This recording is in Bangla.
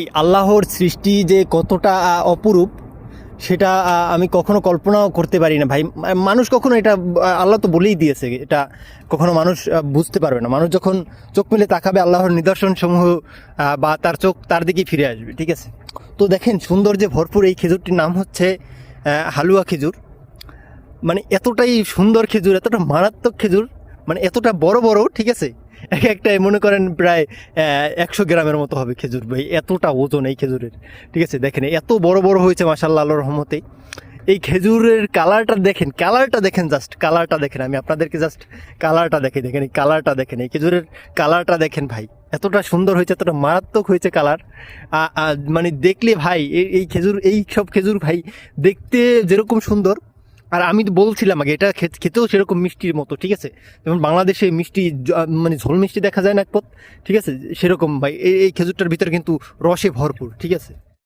এই আল্লাহর সৃষ্টি যে কতটা অপরূপ সেটা আমি কখনো কল্পনাও করতে পারি না ভাই। মানুষ কখনো এটা আল্লাহ তো বলেই দিয়েছে, এটা কখনো মানুষ বুঝতে পারবে না। মানুষ যখন চোখ মেলে তাকাবে আল্লাহর নিদর্শন সমূহ বা তার চোখ তার দিকেই ফিরে আসবে, ঠিক আছে। তো দেখেন সুন্দর যে ভরপুর এই খেজুরটির নাম হচ্ছে হালুয়া খেজুর। মানে এতটাই সুন্দর খেজুর, এতটা মারাত্মক খেজুর, মানে এতটা বড় বড়, ঠিক আছে। এক একটাই মনে করেন প্রায় 100 গ্রামের মতো হবে খেজুর ভাই, এতটা ওজন এই খেজুরের, ঠিক আছে। দেখেন এত বড় বড় হয়েছে মাশাআল্লাহ আল্লাহর রহমতে। এই খেজুরের কালারটা দেখেন, জাস্ট কালারটা দেখেন। আমি আপনাদেরকে জাস্ট কালারটা দেখেন, এই কালারটা দেখেন, এই খেজুরের কালারটা দেখেন ভাই, এতটা সুন্দর হয়েছে, এতটা মারাত্মক হয়েছে কালার। মানে দেখলে ভাই এই খেজুর, এই সব খেজুর ভাই দেখতে যেরকম সুন্দর, আর আমি তো বলছিলাম আগে এটা খেতেও সেরকম মিষ্টির মতো, ঠিক আছে। যেমন বাংলাদেশে মিষ্টি মানে ঝোল মিষ্টি দেখা যায় না এক পথ, ঠিক আছে, সেরকম ভাই এই খেজুরটার ভিতরে কিন্তু রসে ভরপুর, ঠিক আছে।